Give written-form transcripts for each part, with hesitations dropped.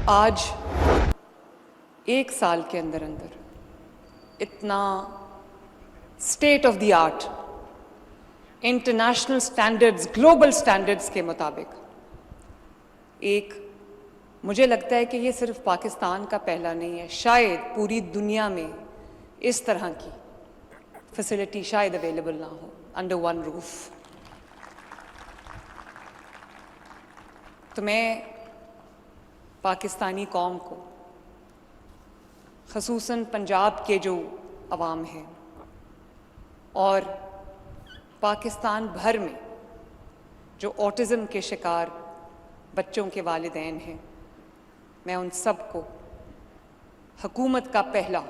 आज एक साल के अंदर अंदर इतना state of the art, international standards, global standards के मुताबिक एक, मुझे लगता है कि ये सिर्फ पाकिस्तान का पहला नहीं है, शायद पूरी दुनिया में इस तरह की फैसिलिटी शायद अवेलेबल ना हो अंडर वन रूफ। तो मैं पाकिस्तानी कौम को, ख़ुसूसन पंजाब के जो अवाम हैं और पाकिस्तान भर में जो ऑटिज़म के शिकार बच्चों के वालिदैन हैं, मैं उन सब को हुकूमत का पहला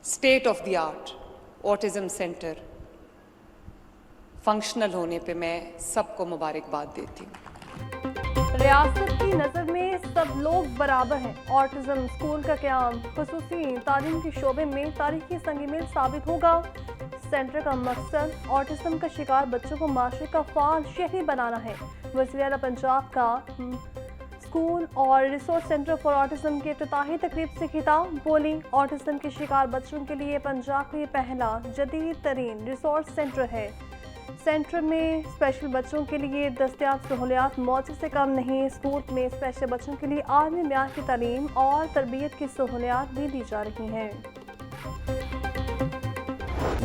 state of the art autism centre functional होने पे मैं सबको मुबारकबाद देती हूँ। रियासत की नज़र में सब लोग बराबर हैं। ऑटिज़म स्कूल का क़याम ख़ुसूसी तालीम के शोबे में तारीखी संग-मील साबित होगा। सेंटर का मकसद ऑटिज़म का शिकार बच्चों को माशरे का फ़ाल शहरी बनाना है। वज़ीर-ए-आला पंजाब का स्कूल और रिसोर्स सेंटर फॉर ऑटिज़म के इफ्तिताही तकरीब से खिताब बोली, ऑटिज़म के शिकार बच्चों के लिए पंजाब का ये पहला जदीद तरीन रिसोर्स सेंटर है। सेंटर में स्पेशल बच्चों के लिए दस्तियाब सहूलियात मौजूद से कम नहीं। स्कूल में स्पेशल बच्चों के लिए आलमी मेयार की तालीम और तरबियत की सहूलियात भी दी जा रही हैं।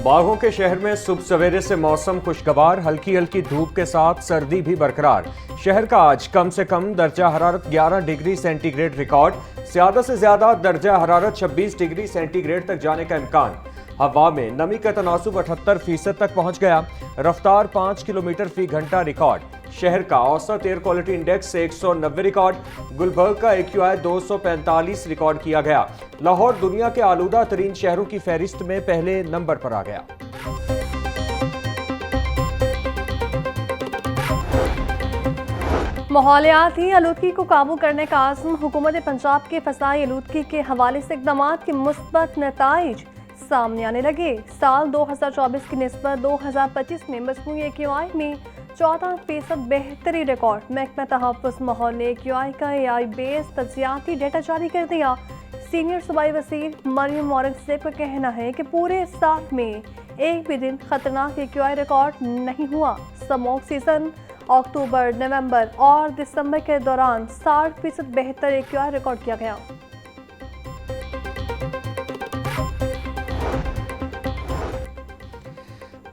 बागों के शहर में सुबह सवेरे से मौसम खुशगवार, हल्की हल्की धूप के साथ सर्दी भी बरकरार। शहर का आज कम से कम दर्जा हरारत 11 डिग्री सेंटीग्रेड रिकॉर्ड, ज्यादा से ज्यादा दर्जा हरारत 26 डिग्री सेंटीग्रेड तक जाने का इम्कान। हवा में नमी का तनासुब 78% तक पहुंच गया। रफ्तार 5 किलोमीटर फी घंटा रिकॉर्ड। शहर का औसत air quality index 190 record. Gulberg का AQI 245 रिकॉर्ड किया गया। लाहौर दुनिया के आलूदा तरीन शहरों की फहरिस्त में पहले नंबर पर आ गया। माहौलियाती आलूदगी को काबू करने का आज़म, हुकूमत पंजाब के फ़साई आलूदगी के हवाले से इक़दामात के मुस्बत नताइज सामने आने लगे। साल 2024 की निस्बत 2025 में मजमूई AQI में 14% बेहतरी रिकॉर्ड। महकमा तहफ़्फ़ुज़ माहौल ने AQI का AI बेस तज्ज़ियाती डेटा जारी कर दिया। सीनियर सूबाई वज़ीर मरियम औरंगज़ेब का कहना है कि पूरे साल में एक भी दिन खतरनाक AQI रिकॉर्ड नहीं हुआ। स्मॉग सीजन अक्टूबर, नवंबर और दिसंबर के दौरान 60% बेहतर AQI रिकॉर्ड किया गया।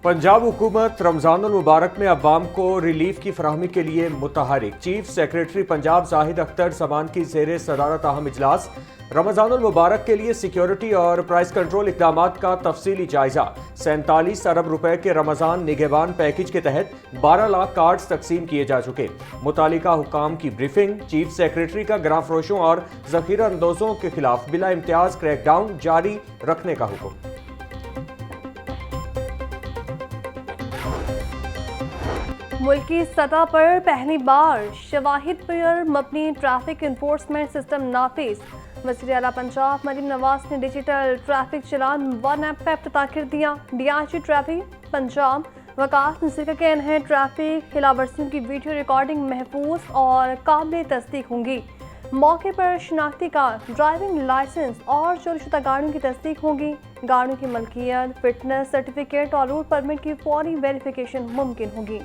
पंजाब हुकूमत रमज़ानुल मुबारक में अवाम को रिलीफ की फराहमी के लिए मुतहरिक। चीफ सेक्रेटरी पंजाब जाहिद अख्तर समान की ज़ेरे सदारत अहम इजलास। रमज़ानुल मुबारक के लिए सिक्योरिटी और प्राइस कंट्रोल इक़दामात का तफसीली जायजा। 47 अरब रुपए के रमज़ान निगहबान पैकेज के तहत 12 लाख कार्ड्स तकसीम किए जा चुके। मुतालिका हुकाम की ब्रीफिंग। चीफ सेक्रेटरी का गिरां फरोशों और ज़ख़ीरा अंदोज़ों के खिलाफ बिला इम्तियाज़ क्रैकडाउन जारी रखने का हुक्म। मुल्की सतह पर पहली बार शवाहिद पर मबनी ट्रैफिक इन्फोर्समेंट सिस्टम नाफिज। वज़ीर-ए-आला पंजाब मरीम नवाज ने डिजिटल ट्रैफिक चलान 1 ऐप का इफ्तिताह कर दिया। DIG ट्रैफिक पंजाब वकास नज़ीर का कहना है ट्रैफिक खिलाफवर्जियों की वीडियो रिकॉर्डिंग महफूज और काबिल तस्दीक होंगी। मौके पर शनाख्ती कार्ड, ड्राइविंग लाइसेंस और चोरीशुदा गाड़ियों की तस्दीक होगी। गाड़ियों की मलकियत, फिटनेस सर्टिफिकेट और रूट परमिट की फौरी वेरिफिकेशन मुमकिन होगी।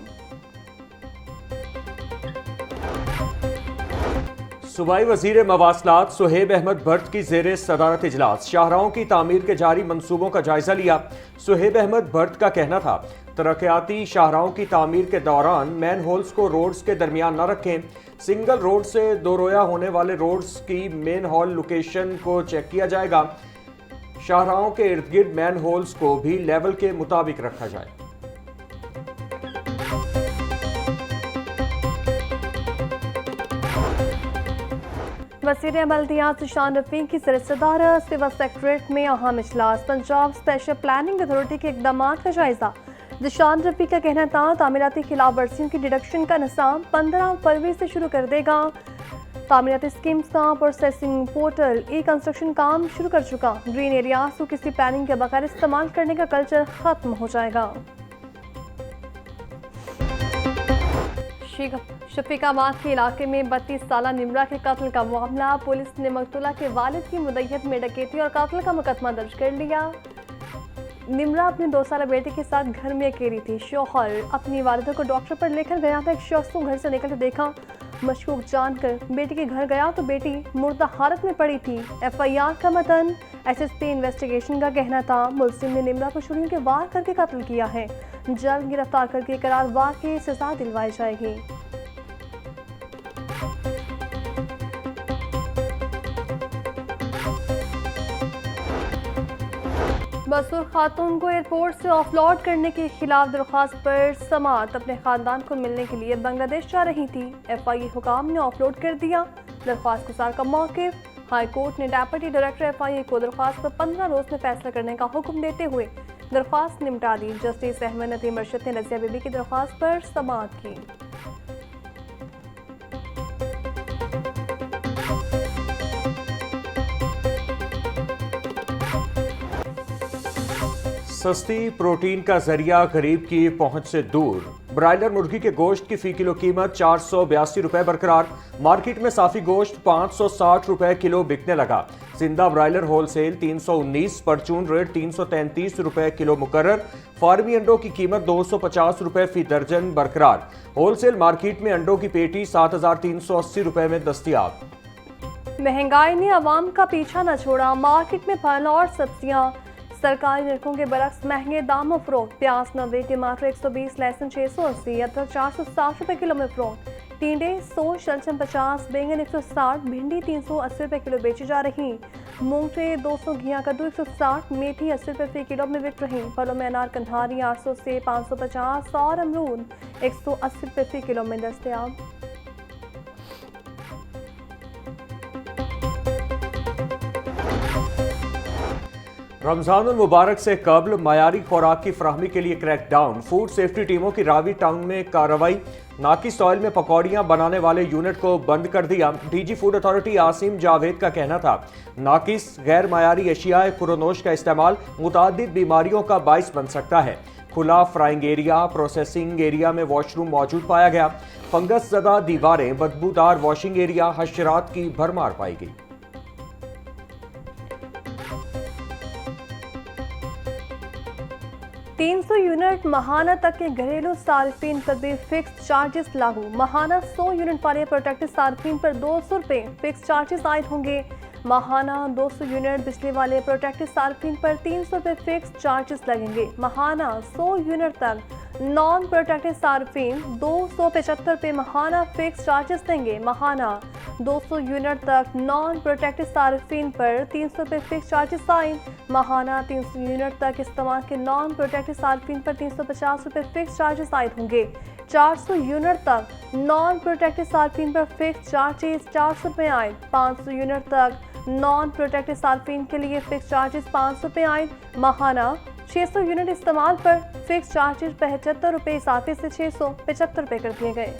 सूबाई वज़ीर मवासलात सुहेब अहमद भट्ट की ज़ेरे सदारत इजलास शाहराहों की तामीर के जारी मंसूबों का जायजा लिया। सुहेब अहमद भट्ट का कहना था तरक्याती शाहराहों की तामीर के दौरान मैन होल्स को रोड्स के दरमियान न रखें। सिंगल रोड से दो रोया होने वाले रोड्स की मेन हॉल लोकेशन को चेक किया जाएगा। शाहराहों के इर्द गिर्द मैन होल्स को भी लेवल के मुताबिक रखा जाए। वज़ीर बल्दियात ज़ीशान रफ़ी की सदारत सिविल सेक्रेटरीट में अहम इजलास। पंजाब स्पेशल प्लानिंग अथॉरिटी के इक़दामात का जायजा। ज़ीशान रफ़ी का कहना था तामीराती खिलाफ वर्जियों की डिडक्शन का निज़ाम 15 फरवरी से शुरू कर देगा। तामीराती स्कीम्स का प्रोसेसिंग पोर्टल कंस्ट्रक्शन काम शुरू कर चुका। ग्रीन एरियाज को किसी प्लानिंग के बगैर इस्तेमाल करने का कल्चर खत्म हो जाएगा। शफीकाबाद के इलाके में 32 साला निमरा के कत्ल का मामला। पुलिस ने मकतूला के वालिद की मुद्दत में डकैती और कत्ल का मुकदमा दर्ज कर लिया। निमरा अपने 2 साला बेटे के साथ घर में अकेली थी। शौहर अपनी वालिदा को डॉक्टर पर लेकर गया था। एक शख्स को घर से निकलते देखा। मशकूक जानकर बेटी के घर गया तो बेटी मुर्दा हालत में पड़ी थी। FIR का मतन SSP इन्वेस्टिगेशन का कहना था मुलजिम ने निमरा को छुरियों के वार करके कत्ल किया है। जल्द गिरफ्तार करके करार वार की सजा दिलवाई जाएगी। मसूर खातून को एयरपोर्ट से ऑफलोड करने के खिलाफ दरख्वास्त पर समात अपने खानदान को मिलने के लिए बांग्लादेश जा रही थी। FIA हुकाम ने ऑफलोड कर दिया। दरख्वास्त गुजार का मौक़िफ़। हाई कोर्ट ने डेप्यूटी डायरेक्टर FIA को दरख्वास्त पर 15 रोज़ में फैसला करने का हुक्म देते हुए दरख्वास्त निपटा दी। जस्टिस अहमद नदीम अरशद ने रज़िया बीबी की दरख्वास्त पर समात की। सस्ती प्रोटीन का जरिया गरीब की पहुंच से दूर। ब्रायलर मुर्गी के गोश्त की फी किलो कीमत 482 रुपए बरकरार। मार्केट में साफी गोश्त 560 रुपए किलो बिकने लगा। जिंदा ब्रायलर होलसेल 319, परचून रेट 333 रुपए किलो मुकर्रर। फार्मी अंडों की कीमत 250 रुपए फी दर्जन बरकरार। होलसेल मार्केट में अंडों की पेटी 7380 रुपए में दस्तयाब। महंगाई ने अवाम का पीछा न छोड़ा। मार्केट में फल और सब्जियां सरकारी निरखों के बरक्स महंगे दामों फरोख्त। प्याज 90, टमाटर 120, लहसुन 680, अदरक 460 रुपए किलो में फरोख्त। टिंडे 100, शलजम 50, बैंगन 160, भिंडी 380 रुपए किलो बेची जा रही। मूंग ट्रे 200, घिया कद्दू 160, मेथी 80 रुपए फी किलो में बिक रही। फलों में अनार कंधारी 800 से 550 और अमरूद 180 रुपए फी किलो में दस्तयाब। रमजानुल मुबारक से कबल मयारी खुराक की फराहमी के लिए क्रैकडाउन। फूड सेफ्टी टीमों की रावी टाउन में कार्रवाई। नाकिस ऑयल में पकौड़ियां बनाने वाले यूनिट को बंद कर दिया। DG food authority Asim Javed का कहना था नाकिस गैर मयारी अशियाए खुरोनोश का इस्तेमाल मुतादिद बीमारियों का बाइस बन सकता है। खुला फ्राइंग एरिया, प्रोसेसिंग एरिया में वॉशरूम मौजूद पाया गया। फंगस ज़दा दीवारें, बदबूदार वॉशिंग एरिया, हशरात की भरमार पाई गई। $300 यूनिट माहाना तक के घरेलू सार्फिन पर भी फिक्स चार्जेस लागू। माहाना 100 यूनिट वाले प्रोटेक्टेड सार्फिन पर 200 रुपये फिक्स चार्जेस आयद होंगे। माहाना 200 यूनिट बिजली वाले प्रोटेक्टेड सार्फिन पर 300 रुपये फिक्स चार्जेस लगेंगे। माहाना 100 यूनिट तक नॉन प्रोटेक्टेड सार्फिन 275 रुपये माहाना फिक्स चार्जेस देंगे। माहाना 200 यूनिट तक नॉन प्रोटेक्टेड सार्फिन पर 300 रुपये फिक्स चार्जेस आए। माहाना 300 यूनिट तक इस्तेमाल के नॉन प्रोटेक्टेड सार्फिन पर 350 रुपये फिक्स चार्जेस आयद होंगे। 400 यूनिट तक नॉन प्रोटेक्टेड सार्फिन पर फिक्स चार्जेस 400 रुपये आयद। 500 यूनिट तक नॉन प्रोटेक्टेड सार्फिन के लिए फिक्स चार्जेस 500 रुपये आयद। माहाना 600 यूनिट इस्तेमाल पर फिक्स चार्जेस 75 रुपये इजाफे से 675 रुपये कर दिए गए।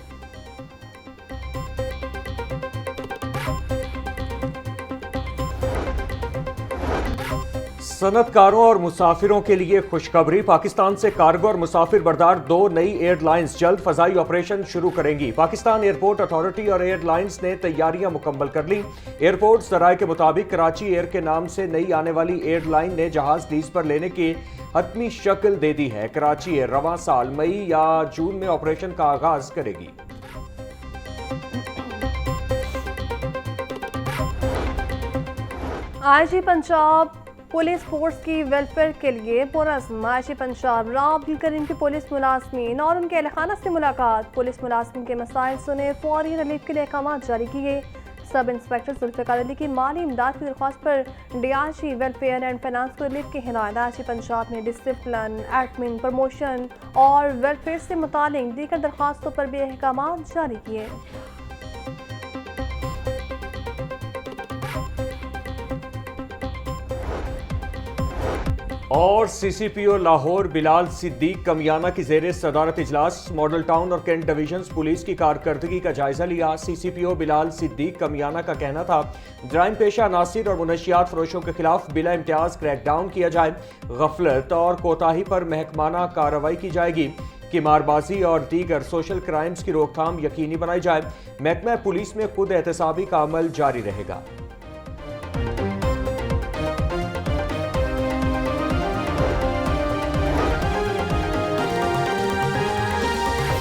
सनतकारों और मुसाफिरों के लिए खुशखबरी। पाकिस्तान से कार्गो और मुसाफिर बरदार 2 नई एयरलाइंस जल्द फजाई ऑपरेशन शुरू करेंगी। पाकिस्तान एयरपोर्ट अथॉरिटी और एयरलाइंस ने तैयारियां मुकम्मल कर ली। एयरपोर्ट जराये के मुताबिक कराची एयर के नाम से नई आने वाली एयरलाइन ने जहाज लीज पर लेने की हतमी शक्ल दे दी है। कराची एयर रवां साल मई या जून में ऑपरेशन का आगाज करेगी। IG पंजाब पुलिस फोर्स की वेलफेयर के लिए पुरस्म। IG पंजाब राव अब्दुल करीम की पुलिस मुलाजमीन और उनके अहलखाना से मुलाकात। पुलिस मुलाजमीन के मसाइल सुने, फौरी रिलीफ के लिए अहकाम जारी किए। सब इंस्पेक्टर जुल्फ़िकार अली की माली इमदाद की दरख्वास्त पर DIG वेलफेयर एंड फाइनेंस को रिलीफ की हिदायत। IG पंजाब ने डिसिप्लिन, एडमिन, प्रमोशन और वेलफेयर से मुतालिक दीगर दरख्वास्तों पर भी अहकाम जारी किए। और CCPO लाहौर बिलाल सिद्दीक कमियाना की ज़ेरे सदारत इजलास मॉडल टाउन और कैंट डिवीजन पुलिस की कारकर्दगी का जायजा लिया। CCPO बिलाल सिद्दीक कमियाना का कहना था जराइम पेशा अनासिर और मुनशियात फरोशों के खिलाफ बिला इम्तियाज क्रैकडाउन किया जाए। गफलत और कोताही पर महकमाना कार्रवाई की जाएगी। कि मारबाजी और दीगर सोशल क्राइम्स की रोकथाम यकीनी बनाई जाए। महकमा पुलिस में खुद एहतसाबी का अमल जारी रहेगा।